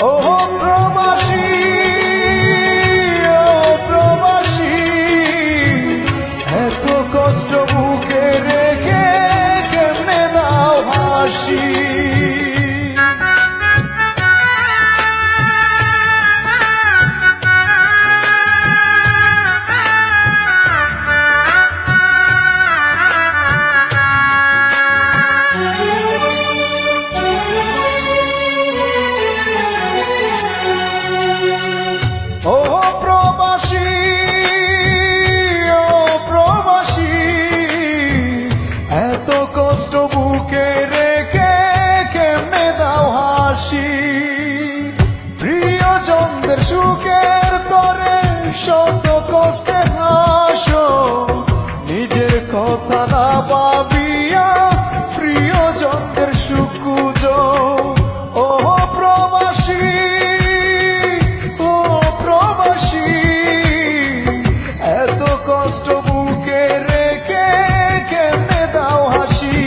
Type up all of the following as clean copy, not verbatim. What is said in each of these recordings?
ও প্রবাসী, ও প্রবাসী, এত কষ্ট বুকে রেখে কেমনে দাও হাসি। ও প্রবাসী, ও প্রবাসী, এত কষ্ট বুকে রেখে কেমনে দাও হাসি। প্রিয়জনদের সুখের তরে শত কষ্টে হাসো, নিজের কথা না ভাবিয়া প্রিয়জনদের সুখ খুঁজো। ও প্রবাসী, এত কষ্ট বুকে রেখে কেমনে দাও হাসি।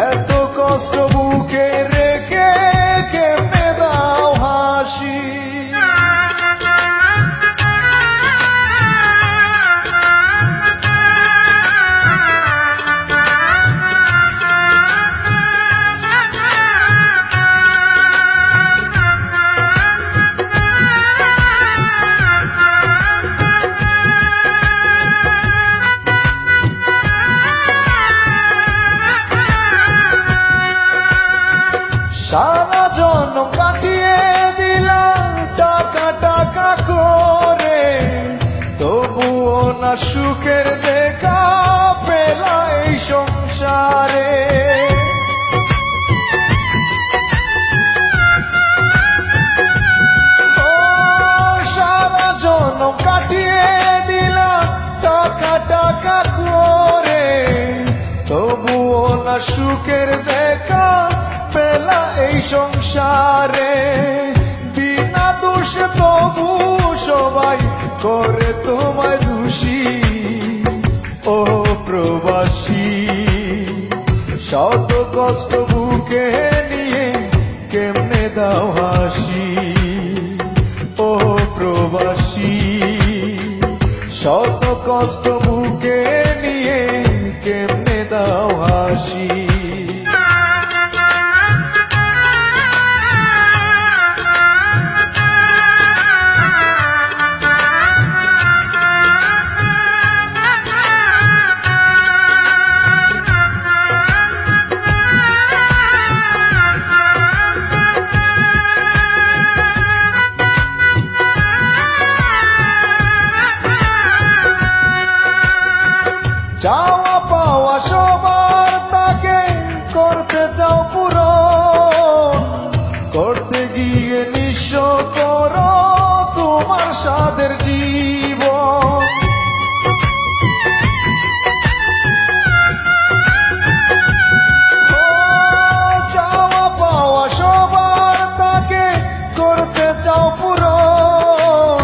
এত কষ্ট বুকে রেখে কেমনে দাও হাসি। সারা জন্ম কাটিয়ে দিলাম টাকা টাকা করে, তবুও না সুখের দেখা পেলাই সংসারে। ও সারা জন্ম কাটিয়ে দিলাম টাকা টাকা করে, তবুও না সুখের দেখা পেলা এই সংসারে। বিনা দোষে তবু সবাই করে তোমায় দোষী। ও প্রবাসী, শত কষ্ট বুকে নিয়ে কেমনে দাও হাসি। ও প্রবাসী, শত কষ্ট বুকে নিয়ে কেমনে দাও হাসি। চাওয়া পাওয়া সবার তাকে করতে চাও পূরণ, করতে গিয়ে নিঃস্ব করো তোমার সাধের জীবন। চাওয়া পাওয়া সবার তাকে করতে চাও পূরণ,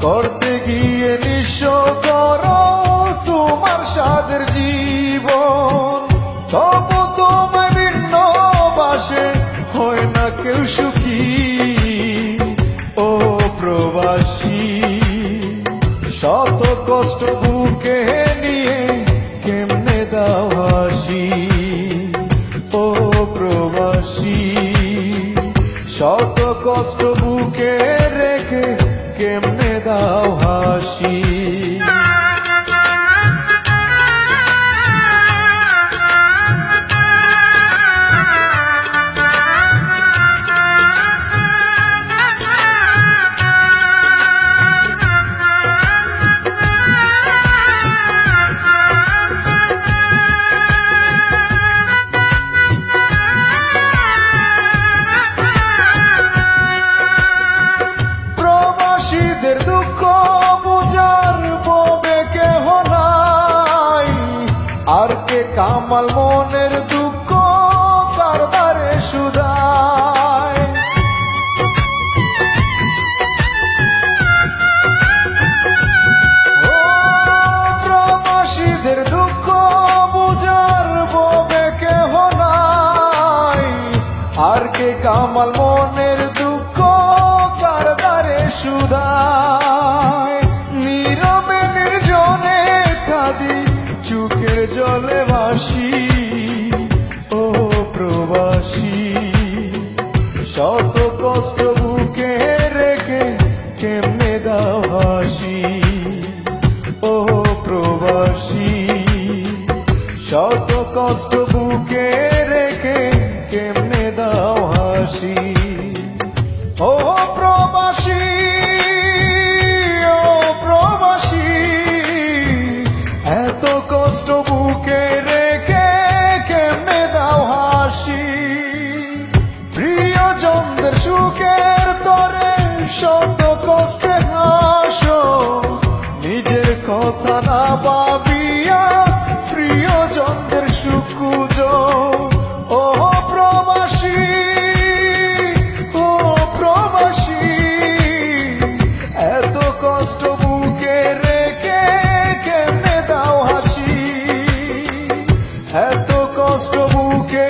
করতে গিয়ে নিঃস্ব করো তোমার সাধের জীবন। তবু তোমায় ভিন্ন বাসে হয় না কেউ সুখী। ও প্রবাসী, শত কষ্ট বুকে নিয়ে কেমনে দাও হাসি। ও প্রবাসী, শত কষ্ট বুকে রেখে কেমনে দাও হাসি। প্রবাসীদের দুঃখ বুঝার থাকে কামাল মনের দুঃখ কার দ্বারে সুধায়, নীরবে নির্জনে কাঁদি চোখের জলে ভাসি, ও প্রবাসী শত কষ্ট বুকে রেখে কেমনে দাও হাসি, ও প্রবাসী শত কষ্ট বুকে রেখে কেমনে দাও হাসি, ও প্রবাসী, ও প্রবাসী এত কষ্ট বুকে রেখে কেমনে দাও হাসি, প্রিয়জনদের সুখের তরে শত কষ্টে হাসো, নিজের কথা না ভাবিয়া প্রিয়জনদের সুখ খুঁজো, ও প্রবাসী, ও প্রবাসী এত কষ্ট বুকে রেখে কেমনে দাও হাসি, এত কষ্ট বুকে